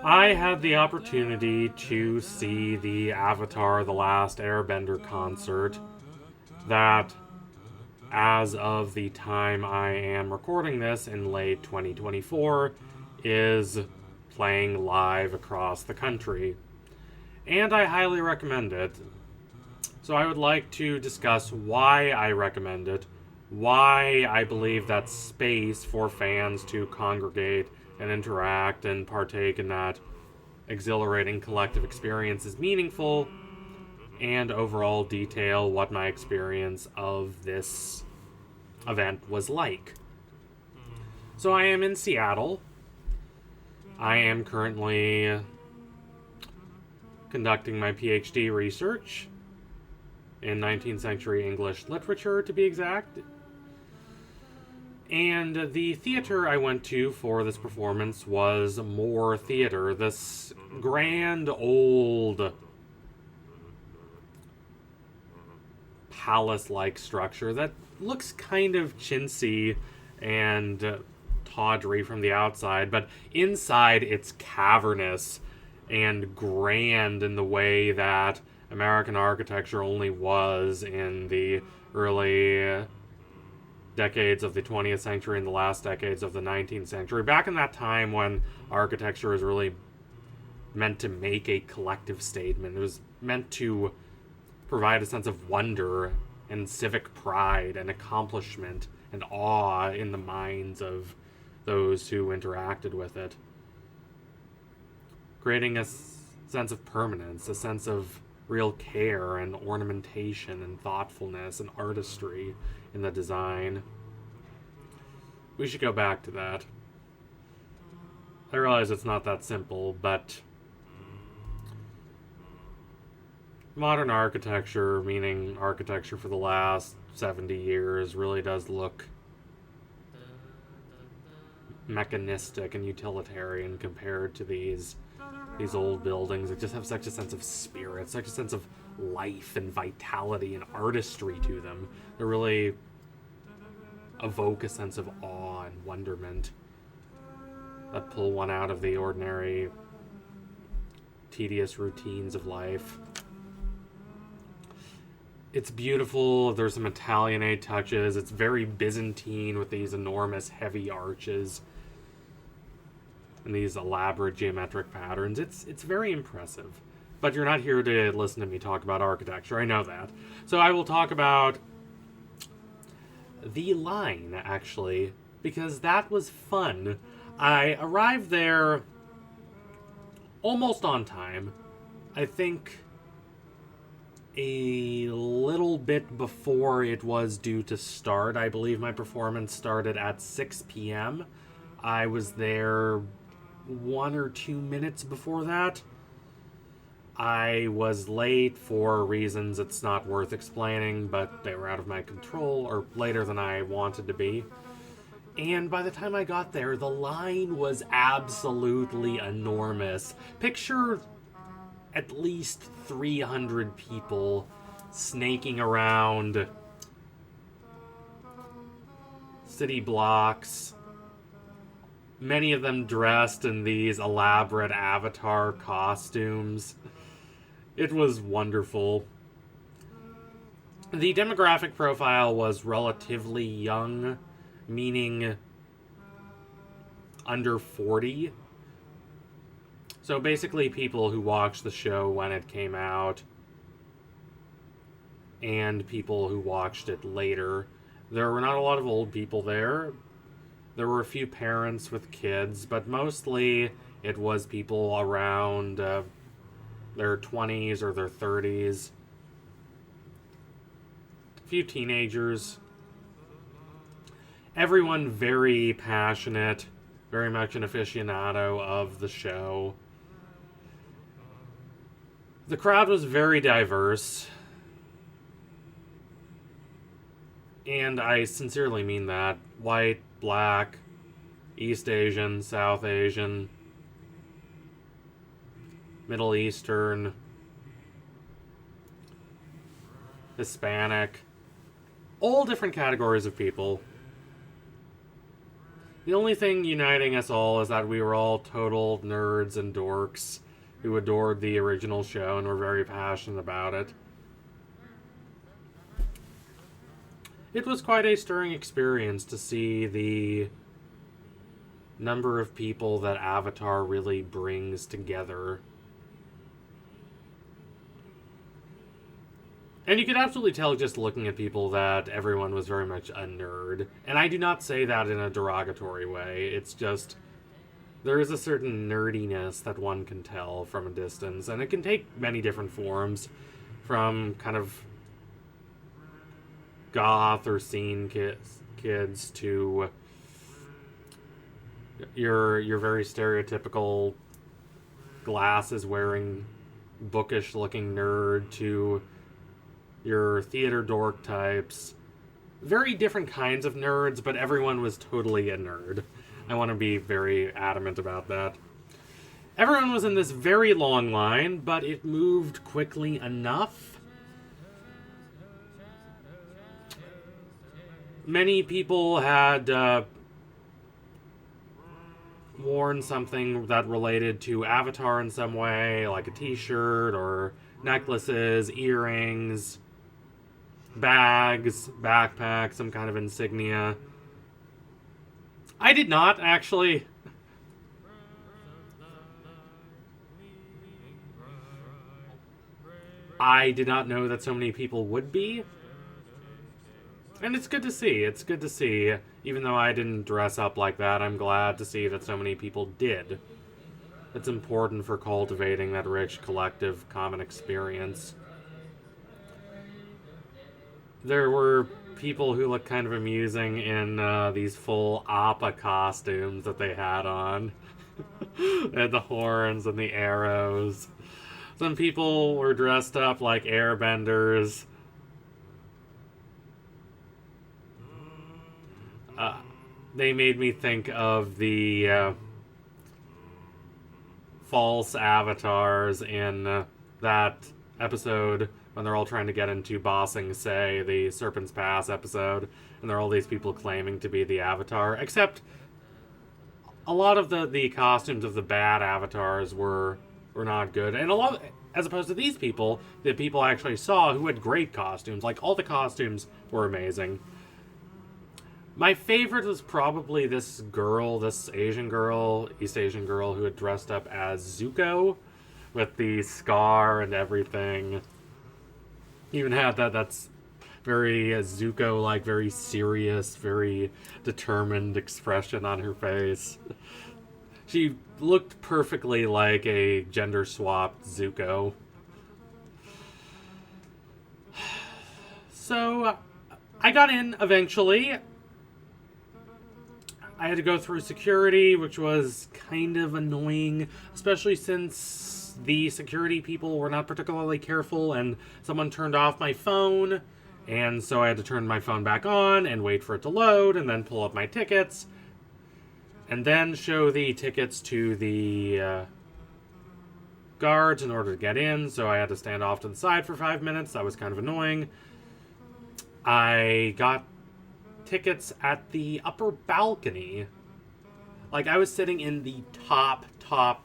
I had the opportunity to see the Avatar The Last Airbender concert that, as of the time I am recording this in late 2024, is playing live across the country. And I highly recommend it. So I would like to discuss why I recommend it, why I believe that space for fans to congregate and interact and partake in that exhilarating collective experience is meaningful, and overall detail what my experience of this event was like. So I am in Seattle. I am currently conducting my PhD research in 19th century English literature, to be exact. And the theater I went to for this performance was Moore Theater, this grand old palace-like structure that looks kind of chintzy and tawdry from the outside, but inside it's cavernous and grand in the way that American architecture only was in the early decades of the 20th century and the last decades of the 19th century. Back in that time when architecture was really meant to make a collective statement, it was meant to provide a sense of wonder and civic pride and accomplishment and awe in the minds of those who interacted with it, creating a sense of permanence, a sense of real care and ornamentation and thoughtfulness and artistry in the design. We should go back to that. I realize it's not that simple, but modern architecture, meaning architecture for the last 70 years, really does look mechanistic and utilitarian compared to these old buildings that just have such a sense of spirit, such a sense of life and vitality and artistry to them. They really evoke a sense of awe and wonderment that pull one out of the ordinary, tedious routines of life. It's beautiful. There's some Italianate touches. It's very Byzantine with these enormous heavy arches and these elaborate geometric patterns. It's very impressive. But you're not here to listen to me talk about architecture. I know that. So I will talk about the line, actually, because that was fun. I arrived there almost on time. I think a little bit before it was due to start. I believe my performance started at 6 p.m. I was there 1 or 2 minutes before that. I was late for reasons it's not worth explaining, but they were out of my control, or later than I wanted to be. And by the time I got there, the line was absolutely enormous. Picture at least 300 people snaking around city blocks, many of them dressed in these elaborate Avatar costumes. It was wonderful. The demographic profile was relatively young, meaning under 40. So basically people who watched the show when it came out and people who watched it later. There were not a lot of old people there. There were a few parents with kids, but mostly it was people around their 20s or their 30s. A few teenagers. Everyone very passionate, very much an aficionado of the show. The crowd was very diverse, and I sincerely mean that. White, black, East Asian, South Asian, Middle Eastern, Hispanic, all different categories of people. The only thing uniting us all is that we were all total nerds and dorks who adored the original show and were very passionate about it. It was quite a stirring experience to see the number of people that Avatar really brings together. And you could absolutely tell just looking at people that everyone was very much a nerd. And I do not say that in a derogatory way. It's just, there is a certain nerdiness that one can tell from a distance. And it can take many different forms, from kind of goth or scene kids to your very stereotypical glasses wearing bookish looking nerd to your theater dork types. Very different kinds of nerds, but everyone was totally a nerd. I want to be very adamant about that. Everyone was in this very long line, but it moved quickly enough. Many people had worn something that related to Avatar in some way, like a t-shirt or necklaces, earrings, bags, backpack, some kind of insignia. I did not, actually. I did not know that so many people would be. And it's good to see. It's good to see. Even though I didn't dress up like that, I'm glad to see that so many people did. It's important for cultivating that rich collective common experience. There were people who looked kind of amusing in these full Appa costumes that they had on. And the horns and the arrows. Some people were dressed up like airbenders. They made me think of the false avatars in that episode when they're all trying to get into Bossing Say, the Serpent's Pass episode, and there are all these people claiming to be the avatar, except a lot of the costumes of the bad avatars were not good, and a lot, as opposed to these people, the people I actually saw who had great costumes. Like, all the costumes were amazing. My favorite was probably this girl, this Asian girl, East Asian girl, who had dressed up as Zuko with the scar and everything. Even had that's very Zuko-like, very serious, very determined expression on her face. She looked perfectly like a gender-swapped Zuko. So, I got in eventually. I had to go through security, which was kind of annoying, especially since the security people were not particularly careful and someone turned off my phone, and so I had to turn my phone back on and wait for it to load and then pull up my tickets and then show the tickets to the guards in order to get in, so I had to stand off to the side for 5 minutes. That was kind of annoying. I got tickets at the upper balcony. Like, I was sitting in the top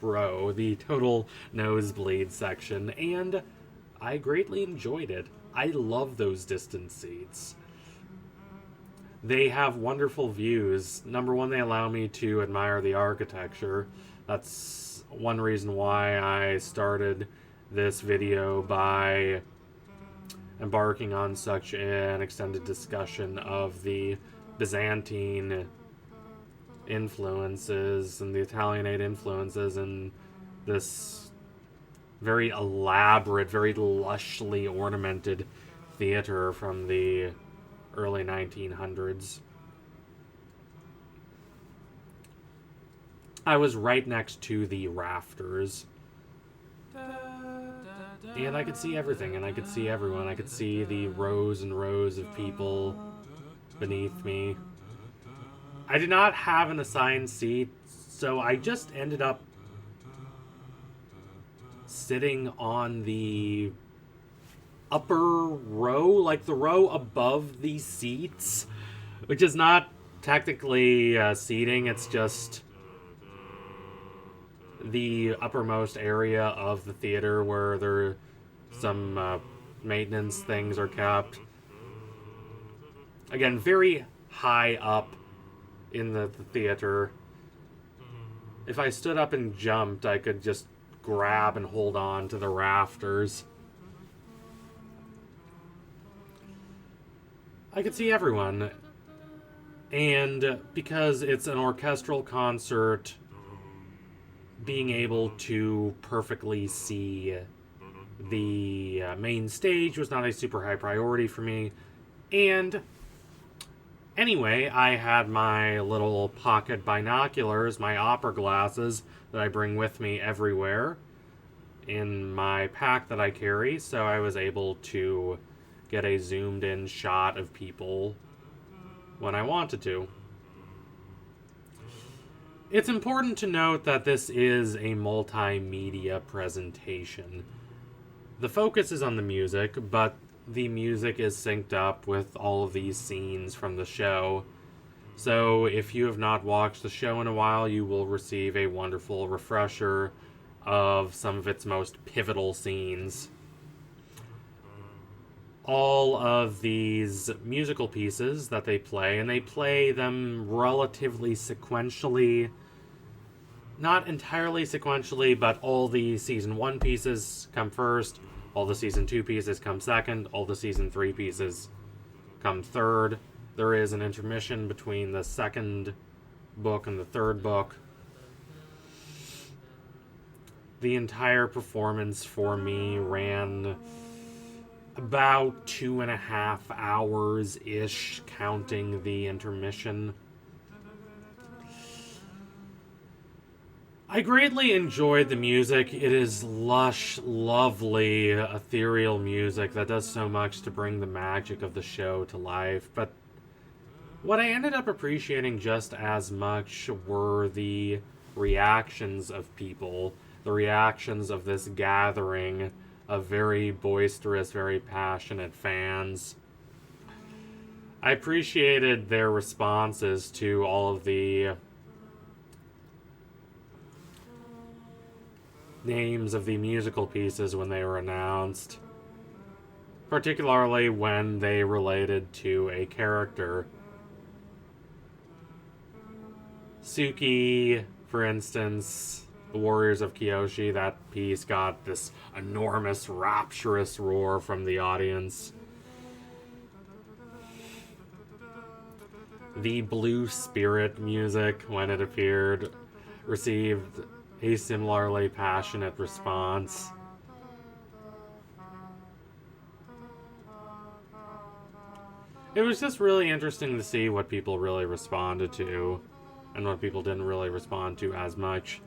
row, the total nosebleed section, and I greatly enjoyed it. I love those distance seats. They have wonderful views. Number one, they allow me to admire the architecture. That's one reason why I started this video by embarking on such an extended discussion of the Byzantine influences and the Italianate influences in this very elaborate, very lushly ornamented theater from the early 1900s. I was right next to the rafters. And I could see everything, and I could see everyone. I could see the rows and rows of people beneath me. I did not have an assigned seat, so I just ended up sitting on the upper row, like the row above the seats, which is not technically seating. It's just the uppermost area of the theater where there some maintenance things are kept. Again, very high up in the theater. If I stood up and jumped, I could just grab and hold on to the rafters. I could see everyone. And because it's an orchestral concert, being able to perfectly see the main stage was not a super high priority for me. And anyway, I had my little pocket binoculars, my opera glasses that I bring with me everywhere in my pack that I carry, so I was able to get a zoomed in shot of people when I wanted to. It's important to note that this is a multimedia presentation. The focus is on the music, but the music is synced up with all of these scenes from the show. So if you have not watched the show in a while, you will receive a wonderful refresher of some of its most pivotal scenes. All of these musical pieces that they play, and they play them relatively sequentially. Not entirely sequentially, but all the season 1 pieces come first, all the season 2 pieces come second, all the season 3 pieces come third. There is an intermission between the second book and the third book. The entire performance for me ran about 2.5 hours-ish, counting the intermission. I greatly enjoyed the music. It is lush, lovely, ethereal music that does so much to bring the magic of the show to life. But what I ended up appreciating just as much were the reactions of people, the reactions of this gathering of very boisterous, very passionate fans. I appreciated their responses to all of the names of the musical pieces when they were announced, particularly when they related to a character. Suki, for instance, the Warriors of Kyoshi, that piece got this enormous, rapturous roar from the audience. The Blue Spirit music, when it appeared, received a similarly passionate response. It was just really interesting to see what people really responded to and what people didn't really respond to as much.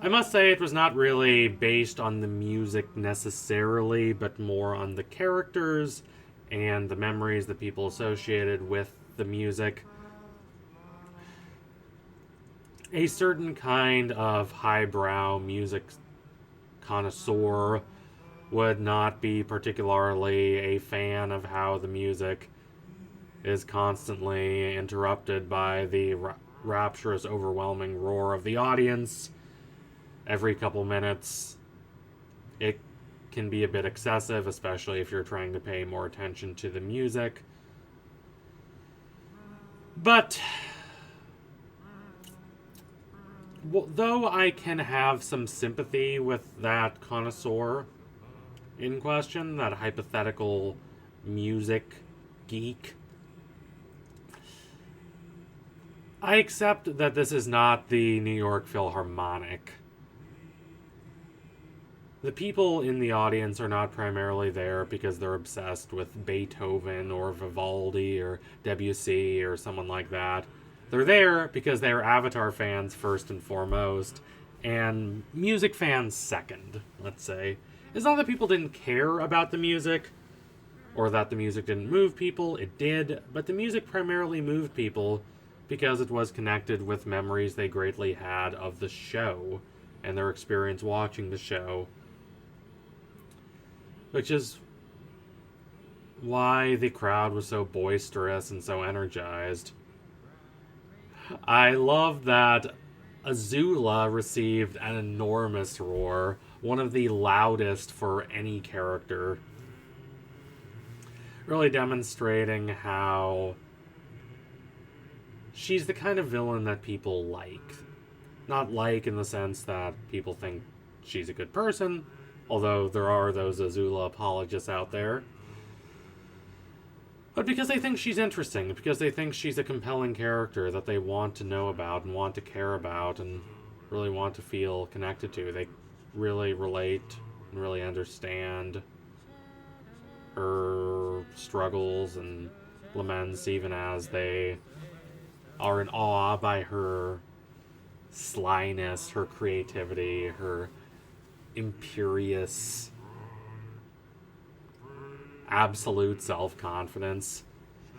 I must say it was not really based on the music necessarily, but more on the characters and the memories that people associated with the music. A certain kind of highbrow music connoisseur would not be particularly a fan of how the music is constantly interrupted by the rapturous, overwhelming roar of the audience every couple minutes. It can be a bit excessive, especially if you're trying to pay more attention to the music. But though I can have some sympathy with that connoisseur in question, that hypothetical music geek, I accept that this is not the New York Philharmonic. The people in the audience are not primarily there because they're obsessed with Beethoven or Vivaldi or Debussy or someone like that. They're there because they're Avatar fans first and foremost, and music fans second, let's say. It's not that people didn't care about the music, or that the music didn't move people. It did, but the music primarily moved people because it was connected with memories they greatly had of the show and their experience watching the show. Which is why the crowd was so boisterous and so energized. I love that Azula received an enormous roar, one of the loudest for any character, really demonstrating how she's the kind of villain that people like. Not like in the sense that people think she's a good person, although there are those Azula apologists out there, but because they think she's interesting, because they think she's a compelling character that they want to know about and want to care about and really want to feel connected to. They really relate and really understand her struggles and laments, even as they are in awe by her slyness, her creativity, her imperious absolute self-confidence,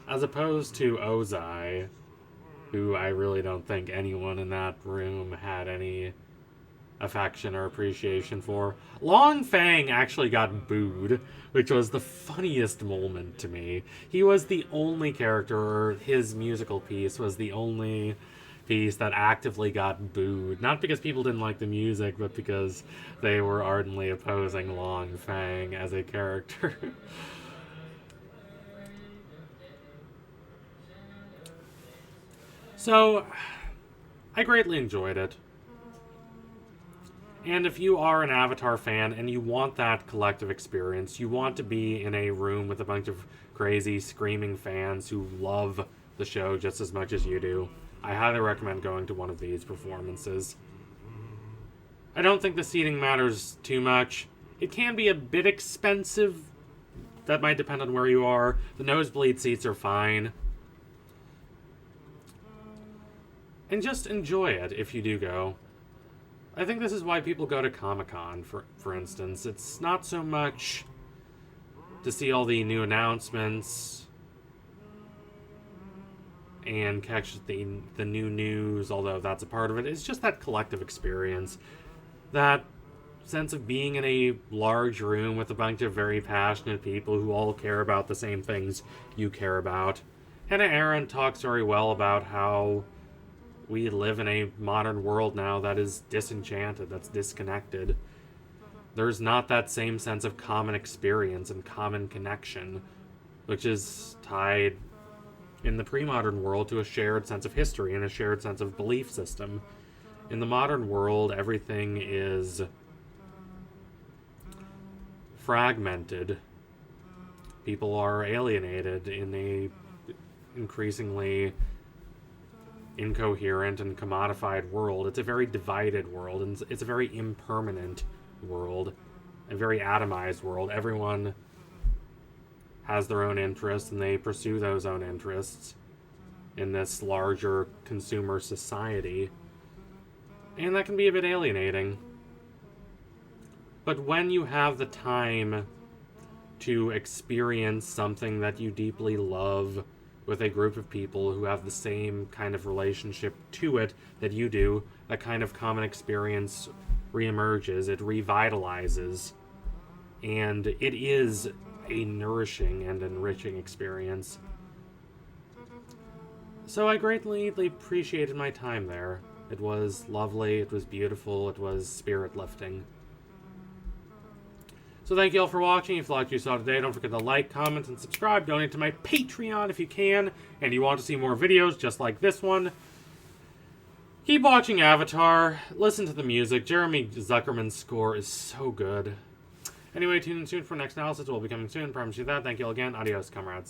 as opposed to Ozai, who I really don't think anyone in that room had any affection or appreciation for. Long Fang actually got booed, which was the funniest moment to me. He was the only character, or his musical piece was the only piece that actively got booed. Not because people didn't like the music, but because they were ardently opposing Long Fang as a character. So, I greatly enjoyed it. And if you are an Avatar fan and you want that collective experience, you want to be in a room with a bunch of crazy, screaming fans who love the show just as much as you do, I highly recommend going to one of these performances. I don't think the seating matters too much. It can be a bit expensive. That might depend on where you are. The nosebleed seats are fine. And just enjoy it if you do go. I think this is why people go to Comic-Con, for instance. It's not so much to see all the new announcements and catch the new news, although that's a part of it. It's just that collective experience. That sense of being in a large room with a bunch of very passionate people who all care about the same things you care about. Hannah Arendt talks very well about how we live in a modern world now that is disenchanted, that's disconnected. There's not that same sense of common experience and common connection, which is tied in the pre-modern world to a shared sense of history and a shared sense of belief system. In the modern world, everything is fragmented. People are alienated in a increasingly incoherent and commodified world. It's a very divided world, and it's a very impermanent world, a very atomized world. Everyone has their own interests, and they pursue those own interests in this larger consumer society. And that can be a bit alienating. But when you have the time to experience something that you deeply love with a group of people who have the same kind of relationship to it that you do, that kind of common experience reemerges, it revitalizes, and it is a nourishing and enriching experience. So I greatly appreciated my time there. It was lovely, it was beautiful, it was spirit-lifting. So thank you all for watching. If you liked what you saw today, don't forget to like, comment, and subscribe. Donate to my Patreon if you can, and you want to see more videos just like this one. Keep watching Avatar. Listen to the music. Jeremy Zuckerman's score is so good. Anyway, tune in soon for next analysis. We'll be coming soon. Promise you that. Thank you all again. Adios, comrades.